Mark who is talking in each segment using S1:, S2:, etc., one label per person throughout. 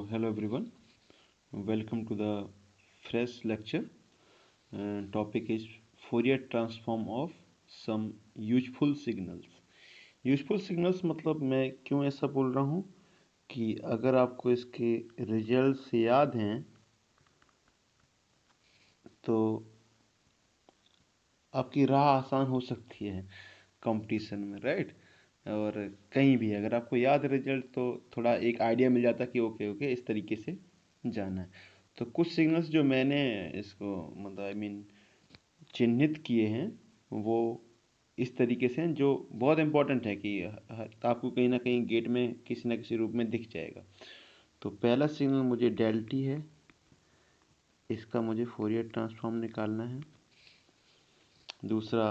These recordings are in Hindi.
S1: hello everyone, welcome to the fresh lecture. Topic is Fourier transform of some useful signals. Useful signals मतलब मैं क्यों ऐसा बोल रहा हूँ कि अगर आपको इसके रिजल्ट्स याद हैं तो आपकी राह आसान हो सकती है कंपटीशन में, राइट। और कहीं भी अगर आपको याद रिजल्ट तो थोड़ा एक आइडिया मिल जाता कि ओके इस तरीके से जाना है। तो कुछ सिग्नल्स जो मैंने इसको मतलब चिन्हित किए हैं वो इस तरीके से हैं जो बहुत इंपॉर्टेंट है कि आपको कहीं ना कहीं गेट में किसी ना किसी रूप में दिख जाएगा। तो पहला सिग्नल मुझे डेल टी है, इसका मुझे फोरियर ट्रांसफॉर्म निकालना है। दूसरा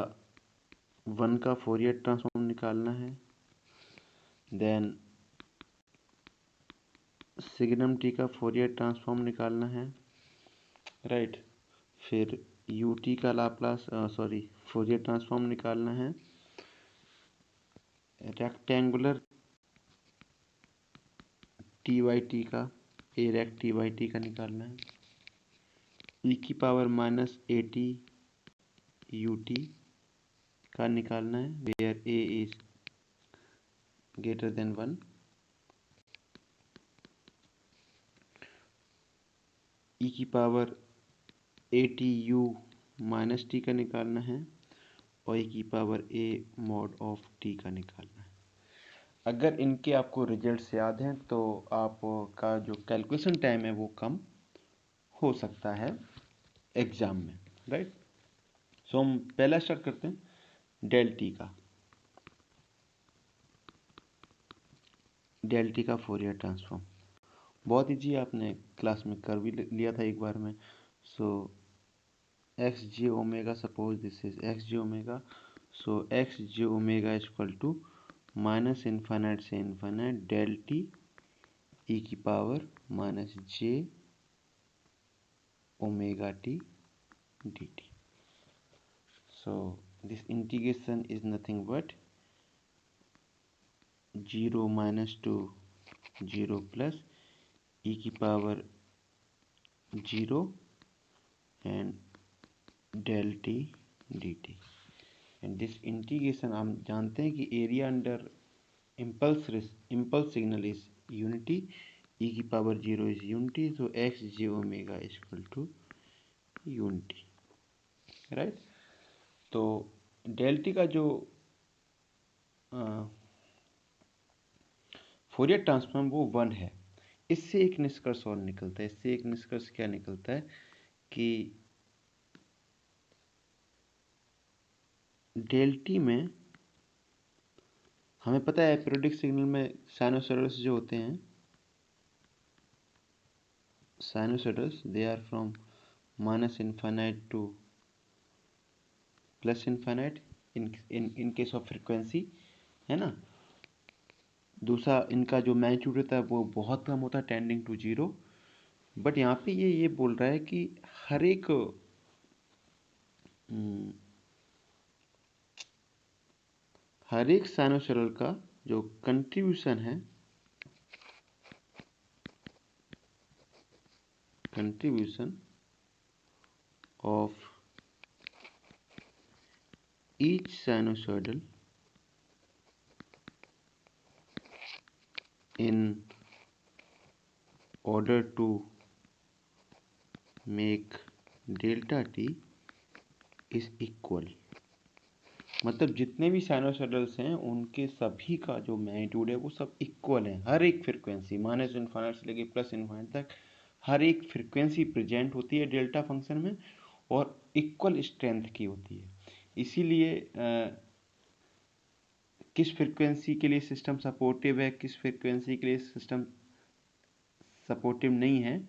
S1: 1 का फोरियर ट्रांसफॉर्म निकालना है। देन सिग्नम टी का फोरियर ट्रांसफॉर्म निकालना है, राइट। फिर यू टी का लाप्लास फोरियर ट्रांसफॉर्म निकालना है। रेक्टेंगुलर टी वाई टी का a rect t by t का निकालना है। ई की power minus a t u t का निकालना है, where a is greater than 1। E की power a t u minus t का निकालना है और ई की power a mod of T का निकालना है। अगर इनके आपको रिजल्ट्स याद हैं तो आपका जो कैलकुलेशन टाइम है वो कम हो सकता है एग्जाम में, राइट। सो हम पहला स्टार्ट करते हैं डेल टी का फोरियर ट्रांसफॉर्म। बहुत ईजी, आपने क्लास में कर भी लिया था एक बार में। So x j omega, suppose this is x j omega, so x j omega is equal to minus infinite से इन्फाइनाइट डेल टी ई की power minus j omega t d t. So this integration is nothing but 0 minus to 0 plus e की power 0 and del T d t. And this integration हम जानते हैं कि area under impulse signal is unity, e की power 0 is unity, so x j omega is equal to unity, right. तो डेल टी का जो फोरियर ट्रांसफॉर्म वो 1 है। इससे एक निष्कर्ष और निकलता है। इससे एक निष्कर्ष क्या निकलता है कि डेल टी में हमें पता है पीरियोडिक सिग्नल में साइनोसॉइडल्स जो होते हैं, sinusoidals they are from minus infinite to plus infinite in case of frequency, है ना। दूसरा इनका जो मैग्नीट्यूड होता है वो बहुत कम होता है, टेंडिंग टू 0। बट यहाँ पे ये बोल रहा है कि हर एक साइनोसॉइडल का जो कंट्रीब्यूशन है, contribution of each sinusoidal in order to make delta t is equal। मतलब जितने भी साइनोसॉइडल्स हैं उनके सभी का जो मैग्नीट्यूड है वो सब इक्वल है। हर एक फ्रीक्वेंसी माइनस इनफाइनाइट से लेके प्लस इनफाइनाइट तक हर एक फ्रीक्वेंसी प्रेजेंट होती है डेल्टा फंक्शन में और इक्वल स्ट्रेंथ की होती है। इसीलिए किस फ्रीक्वेंसी के लिए सिस्टम सपोर्टिव है, किस फ्रीक्वेंसी के लिए सिस्टम सपोर्टिव नहीं है,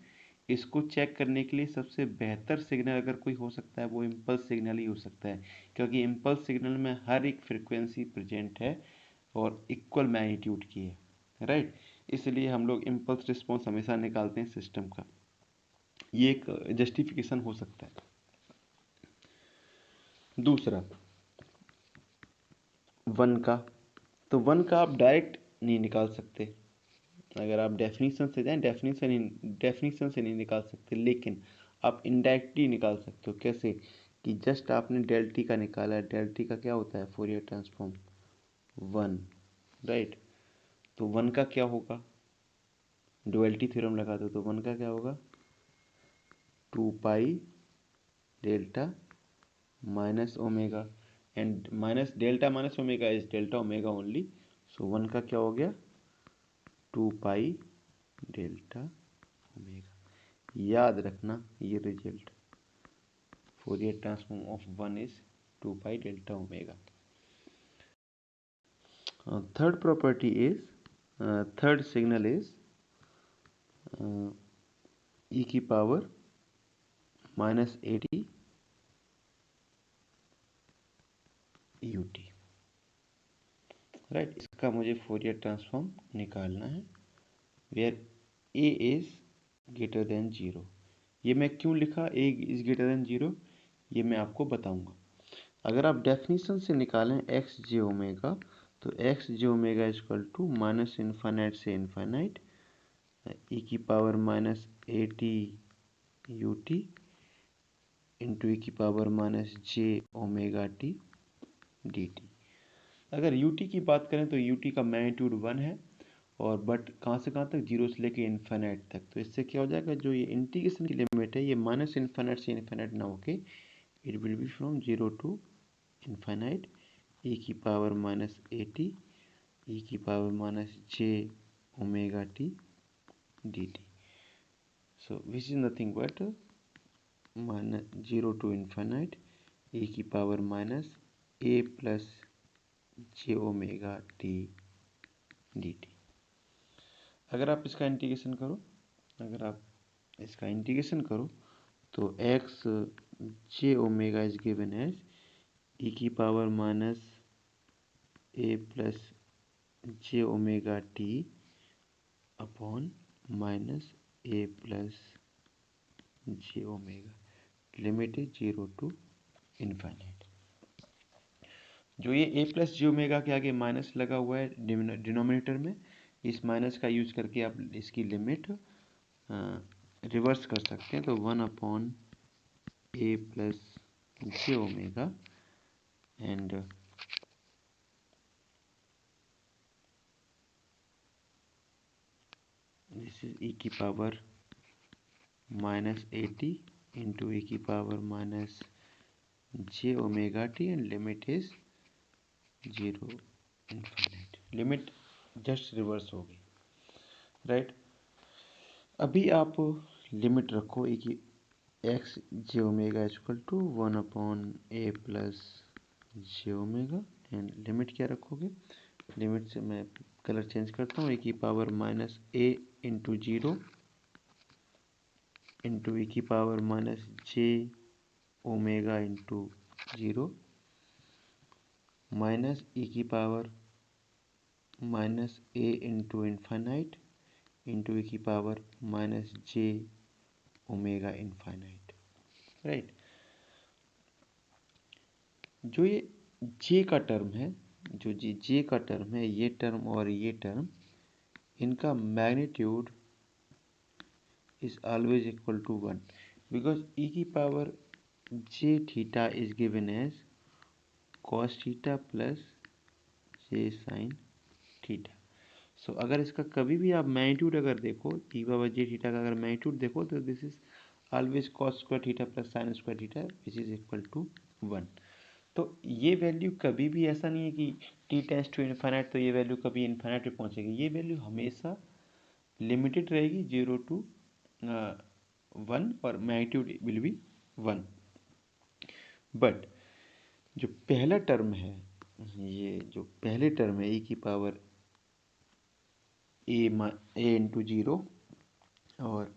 S1: इसको चेक करने के लिए सबसे बेहतर सिग्नल अगर कोई हो सकता है वो इम्पल्स सिग्नल ही हो सकता है, क्योंकि इम्पल्स सिग्नल में हर एक फ्रीक्वेंसी प्रेजेंट है और इक्वल मैग्नीट्यूड की है, राइट। इसलिए हम लोग इम्पल्स रिस्पॉन्स हमेशा निकालते हैं सिस्टम का। ये एक जस्टिफिकेशन हो सकता है। दूसरा 1 का, तो 1 का आप डायरेक्ट नहीं निकाल सकते, अगर आप डेफिनेशन से जाएं, डेफिनेशन से नहीं निकाल सकते, लेकिन आप इनडायरेक्टली निकाल सकते हो। कैसे? कि जस्ट आपने डेल टी का निकाला है, डेल टी का क्या होता है फोरियर ट्रांसफॉर्म 1, राइट। तो 1 का क्या होगा, डुअलिटी थ्योरम लगा दो तो 1 का क्या होगा 2 pi delta minus omega, and minus delta minus omega is delta omega only. So 1 का क्या हो गया 2 पाई डेल्टा ओमेगा। याद रखना ये result, Fourier transform of 1 is 2 pi delta omega. Third property is, third signal is e की पावर माइनस 80 ut, राइट। इसका मुझे फोरियर ट्रांसफॉर्म निकालना है where a is greater than 0। ये मैं क्यों लिखा a इज ग्रेटर देन 0, ये मैं आपको बताऊंगा। अगर आप डेफिनेशन से निकालें एक्स जे ओमेगा, तो x j omega equal to minus infinite से इन्फानाइट e की power minus 80 ut into e की power minus j omega t d t. अगर ut की बात करें तो ut का मैग्नीट्यूड 1 है, और बट कहाँ से कहाँ तक, जीरो से लेके इन्फानाइट तक। तो इससे क्या हो जाएगा, जो ये इंटीग्रेशन की लिमिट है ये माइनस इन्फानाइट से इन्फानाइट ना होके it will be from 0 to infinite e की पावर माइनस 80 e की power minus j omega t d t. So which is nothing but minus 0 to infinite e की power minus a plus j omega t d t. अगर आप इसका इंटीग्रेशन करो, अगर आप इसका इंटीग्रेशन करो तो x j omega is given as e की power minus a plus j omega t upon minus a plus j omega, limit is 0 to infinite. जो ये a प्लस जे ओमेगा के आगे माइनस लगा हुआ है डिनोमिनेटर में, इस माइनस का यूज करके आप इसकी लिमिट रिवर्स कर सकते हैं। तो 1 upon a plus j omega and this is e की पावर माइनस 80 इंटू e की power minus j omega t and limit is 0 infinite. Limit just reverse होगी, राइट। अभी आप लिमिट रखो e की x j omega equal to 1 upon a plus j omega, and limit क्या रखोगे, लिमिट से मैं कलर चेंज करता हूँ, e की power minus a into 0 into e की power minus j omega into 0 minus e की power minus a into infinite into e की power minus j omega infinite, right. जो ये जे का टर्म है, जो जे का टर्म है, ये टर्म और ये टर्म, इनका magnitude is always equal to 1 because e की power j theta is given as cos theta plus j sin theta. So अगर इसका कभी भी आप मैग्नीट्यूड अगर देखो, e पावर j थीटा का अगर मैग्नीट्यूड देखो तो this is always cos square theta plus sin square theta which is equal to 1। तो ये वैल्यू कभी भी ऐसा नहीं है कि t टेंस टू इन्फाइनाइट तो ये वैल्यू कभी इन्फाइनाइट पे पहुंचेगी, ये वैल्यू हमेशा लिमिटेड रहेगी 0 टू 1 और मैग्नीट्यूड विल बी 1। बट जो पहला टर्म है, ये जो पहले टर्म है e की पावर ए इंटू 0 और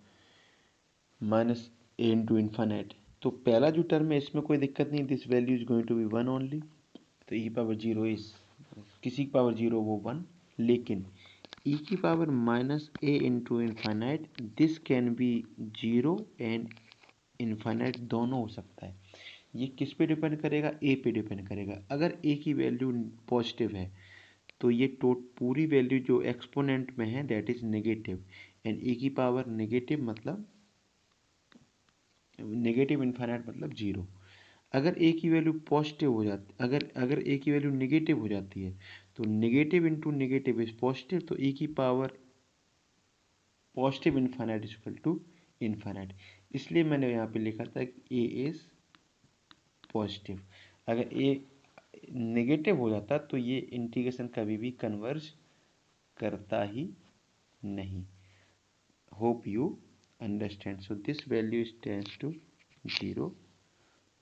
S1: माइनस ए इंटू इन्फानाइट, तो पहला जो टर्म है इसमें कोई दिक्कत नहीं, this value is going to be 1 only. तो e पावर 0 इज किसी की पावर 0 वो 1, लेकिन e की power minus a into infinite this can be 0 and infinite दोनों हो सकता है। ये किस पे डिपेंड करेगा, ए पे डिपेंड करेगा। अगर ए की वैल्यू पॉजिटिव है तो ये पूरी वैल्यू जो एक्सपोनेंट में है that is negative, and e की पावर नेगेटिव मतलब नेगेटिव इन्फाइनाइट मतलब जीरो। अगर ए की वैल्यू पॉजिटिव हो जाती, अगर ए की वैल्यू नेगेटिव हो जाती है तो negative into negative is positive, तो ए की power positive infinite is equal to infinite. इसलिए मैंने यहाँ पे लिखा था कि ए इज पॉजिटिव। अगर ए नेगेटिव हो जाता तो ये इंटीग्रेशन कभी भी कन्वर्ज करता ही नहीं। Hope you understand. So this value is tends to 0,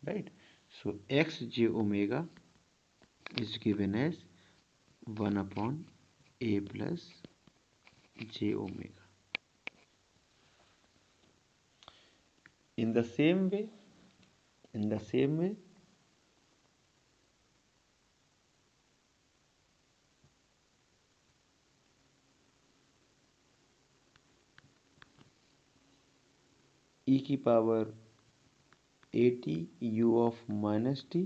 S1: right? So x j omega is given as 1 upon a plus j omega. In the same way, e की power at u of minus t,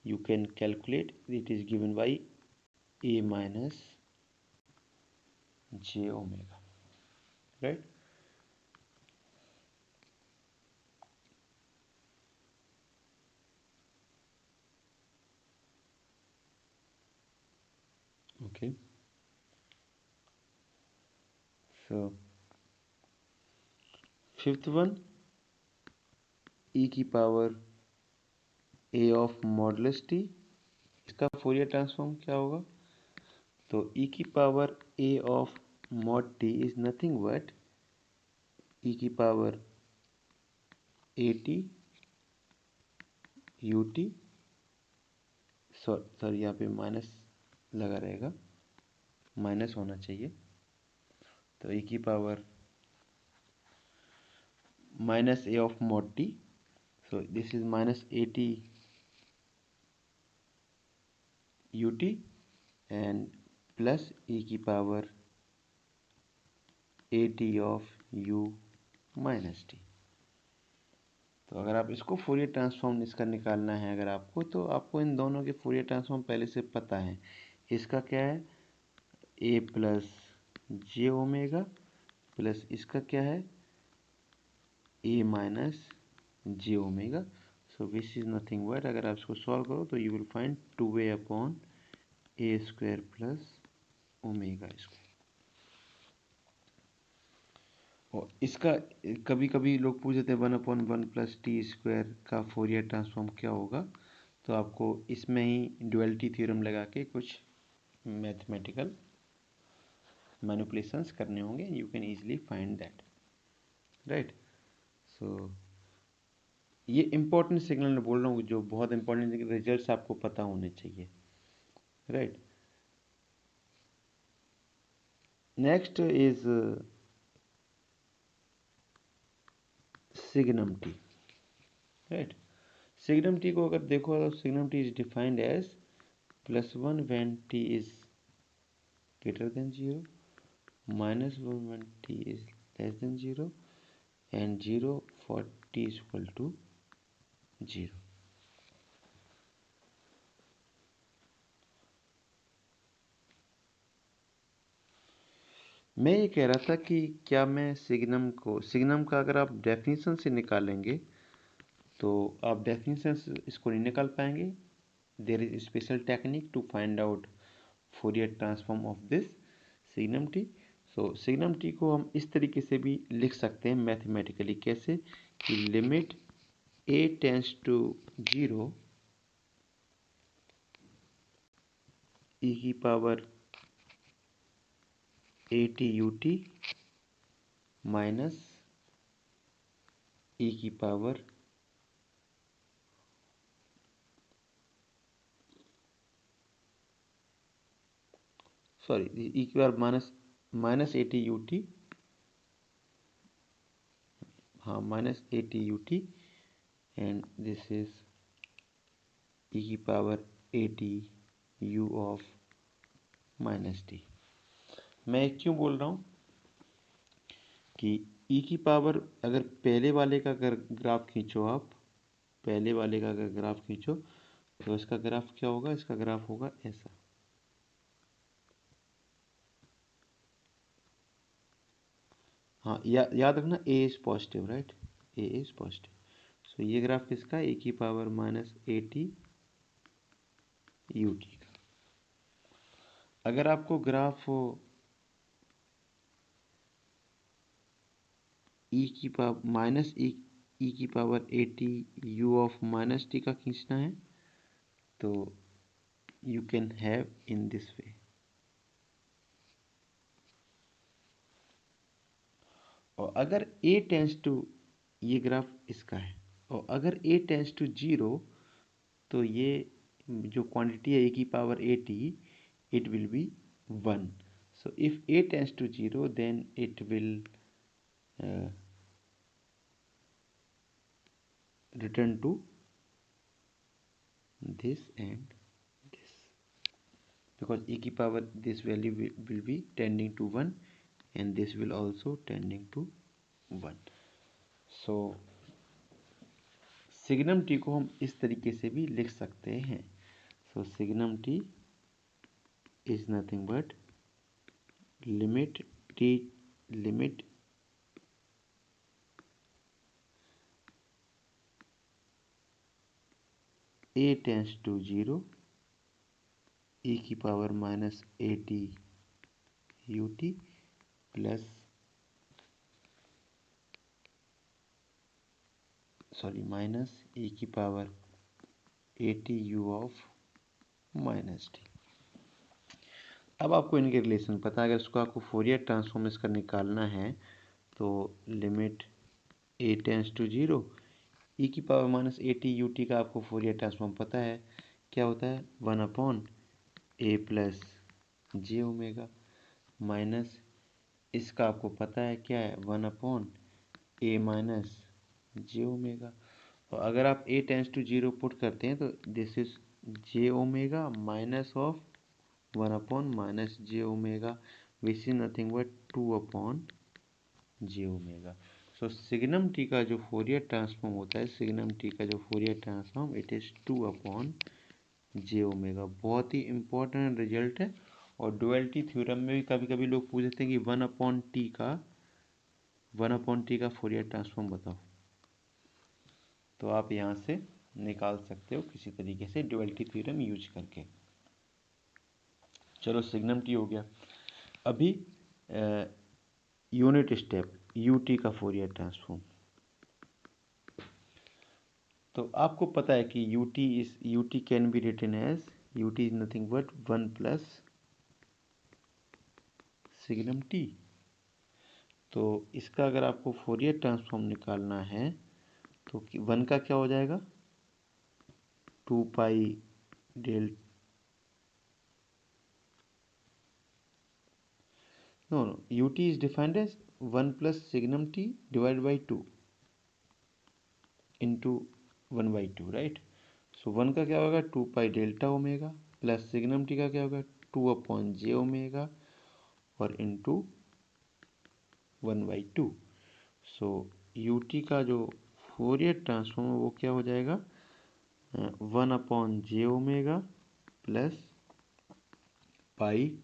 S1: you can calculate, it is given by a minus j omega, right? Okay, so fifth one, e की power a of modulus t, इसका फोरियर ट्रांसफॉर्म क्या होगा? तो e की power a of mod t is nothing but e की पावर at ut, सॉरी यहाँ पे माइनस लगा रहेगा, माइनस होना चाहिए। तो e की power minus a of mod t, so this is minus at ut and plus e की power at of u minus t। तो अगर आप इसको फोरियर ट्रांसफॉर्म इसका निकालना है अगर आपको, तो आपको इन दोनों के फोरियर ट्रांसफॉर्म पहले से पता है। इसका क्या है? a plus j omega plus इसका क्या है? a minus j omega. So which is nothing but, अगर आप इसको सॉल्व करो तो you will find 2a upon A square plus omega square. और इसका कभी कभी लोग पूछ देते हैं 1/1 प्लस टी स्क्वायर का फोरियर ट्रांसफॉर्म क्या होगा, तो आपको इसमें ही ड्युअलिटी थ्योरम लगा के कुछ मैथमेटिकल मैनिपुलेशंस करने होंगे, you can easily find that, right? So ये इंपॉर्टेंट सिग्नल मैं बोल रहा हूँ जो बहुत इंपॉर्टेंट रिजल्ट्स आपको पता होने चाहिए, right? Next is signum t, right? Signum t को अगर देखो तो signum t is defined as +1 when t is greater than 0, -1 when t is less than 0, and 0 for t is equal to 0. मैं ये कह रहा था कि क्या मैं सिग्नम का अगर आप डेफिनेशन से निकालेंगे तो आप डेफिनेशन से इसको नहीं निकाल पाएंगे। There is special technique to find out Fourier transform of this signum t. So signum t को हम इस तरीके से भी लिख सकते हैं मैथमेटिकली, कैसे कि limit a tends to 0 e की power at ut minus e की पावर सॉरी e की पावर माइनस at ut, हाँ minus at ut, and this is e की power at u of minus t. मैं क्यों बोल रहा हूँ कि e की पावर अगर पहले वाले का अगर ग्राफ खींचो, आप पहले वाले का अगर ग्राफ खींचो तो इसका ग्राफ क्या होगा? इसका ग्राफ होगा ऐसा, हाँ, याद रखना a is positive, right, a is positive. So ये ग्राफ किसका, ए की power minus a t u t का। अगर आपको ग्राफ ई की पावर माइनस ई की power a t u of minus t का खींचना है तो you can have in this way. और अगर a टेंस टू, ये ग्राफ इसका है, और अगर a टेंस टू जीरो तो ये जो क्वांटिटी है a की power a t, it will be 1। So if a tends to zero then it will return to this and this, because e की power this value will be tending to 1 and this will also tending to 1। so signum t को हम इस तरीके से भी लिख सकते हैं। so signum T is nothing but limit t limit a tends to 0 e की power minus a t u T plus minus e की power a t u of minus T. अब आपको इनके रिलेशन पता है, अगर इसको आपको फोरियर ट्रांसफॉर्म इसका निकालना है तो limit a tends to zero e की power minus a t u t का आपको फोरियर ट्रांसफॉर्म पता है क्या होता है, 1 ए प्लस जे ओमेगा, माइनस इसका आपको पता है क्या है, 1 ए माइनस जे ओमेगा। और अगर आप ए टेंस टू जीरो पुट करते हैं तो this is J omega minus of 1 minus j omega which is nothing but 2 J omega. So signum t का जो फोरियर ट्रांसफॉर्म होता है, सिग्नम टी का जो Fourier transform it is 2 J omega. बहुत ही इंपॉर्टेंट रिजल्ट है। और डुअलिटी थ्योरम में भी कभी कभी लोग पूछते हैं कि 1 अपॉन टी का फोरियर ट्रांसफॉर्म बताओ, तो आप यहाँ से निकाल सकते हो किसी तरीके से डुअलिटी थ्योरम यूज करके। चलो सिग्नम टी हो गया। अभी यूनिट स्टेप यू टी का फोरियर ट्रांसफॉर्म। तो आपको पता है कि u t can be written as u t is nothing but 1 plus signum t. तो इसका अगर आपको फोरियर ट्रांसफॉर्म निकालना है तो 1 का क्या हो जाएगा, 2 pi del no ut is defined as 1 plus signum t divided by 2 into 1 by 2, right. So 1 का क्या होगा, 2 pi delta omega plus signum t का क्या होगा, 2 अपॉन जे ओमेगा और इंटू 1/2। सो यू टी का जो फोरियर ट्रांसफॉर्म है वो क्या हो जाएगा, 1/जे omega plus pi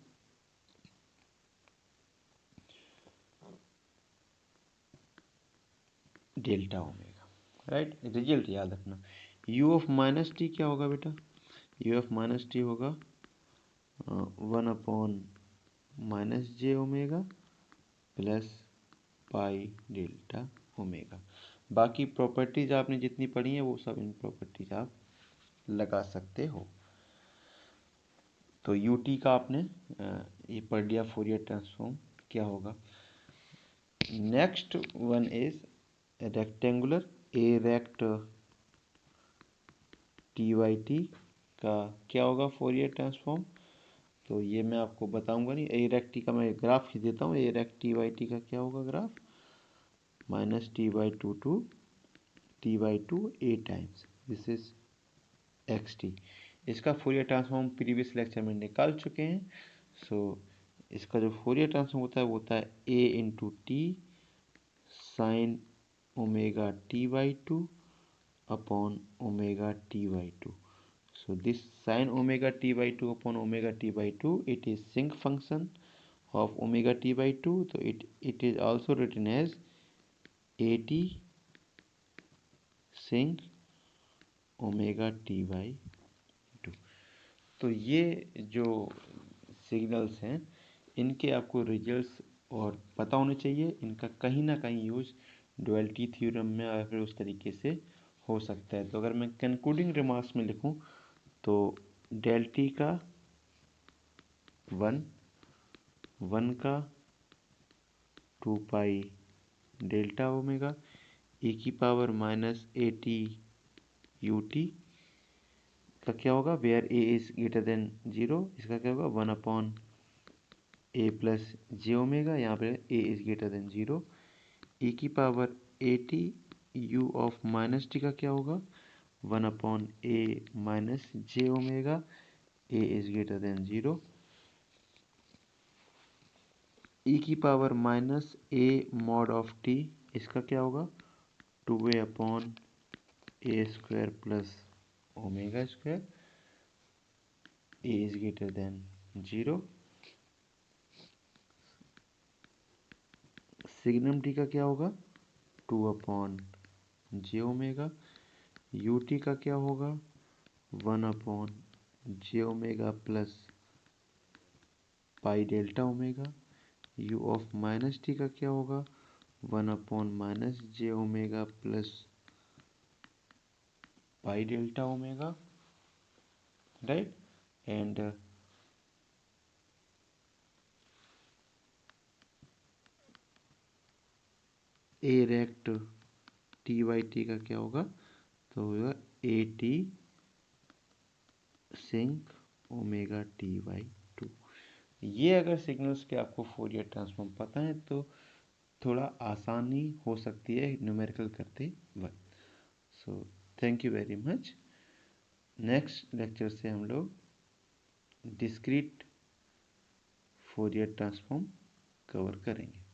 S1: delta omega, right. Result याद रखना। यू ऑफ माइनस टी क्या होगा बेटा, यू ऑफ माइनस टी होगा 1/-जे omega plus pi delta omega. बाकी प्रॉपर्टीज आपने जितनी पढ़ी हैं वो सब इन प्रॉपर्टीज आप लगा सकते हो। तो यू टी का आपने ये पढ़ लिया फोरियर ट्रांसफॉर्म क्या होगा। Next one is rectangular a rect t by t का क्या होगा फोरियर ट्रांसफॉर्म। तो ये मैं आपको बताऊंगा नहीं, ए रेक्ट टी का मैं ग्राफ खींच देता हूँ। A rect t by t का क्या होगा graph, -t/2 to t/2 a times this is x t. इसका फोरियर ट्रांसफॉर्म प्रीवियस लेक्चर में निकाल चुके हैं। सो इसका जो फोरियर ट्रांसफॉर्म होता है वो होता है a into t sine omega t/2 upon omega t/2। So this sin omega t/2 upon omega t/2 it is sinc function of omega t by 2, so it is also written as at sin omega t by 2। तो ये जो सिग्नल्स हैं इनके आपको रिजल्ट्स और पता होने चाहिए। इनका कहीं ना कहीं यूज डुअलिटी थ्योरम में या फिर उस तरीके से हो सकता है। तो अगर मैं कंक्लूडिंग रिमार्क्स में लिखूं तो डेल टी का 1 का 2 पाई डेल्टा ओमेगा e की power minus a t u t का क्या होगा, where a is greater than 0, इसका क्या होगा 1 ए प्लस जे ओमेगा, यहाँ पे a is greater than 0, e की power a t u of minus t का क्या होगा 1 a minus j omega, a is greater than 0, e की power minus a mod of t, इसका क्या होगा 2a square plus omega square, a is greater than 0, signum t का क्या होगा 2 ओमेगा, यू टी का क्या होगा 1 omega plus pi delta omega, u of minus t का क्या होगा 1 omega plus pi delta omega, right. And a rect t by t का क्या होगा, तो होगा a t sinc omega t by 2। ये अगर सिग्नल्स के आपको फोरियर ट्रांसफॉर्म पता है तो थोड़ा आसानी हो सकती है न्यूमेरिकल करते वक्त। So thank you very much. Next lecture से हम लोग डिस्क्रीट फोरियर ट्रांसफॉर्म कवर करेंगे।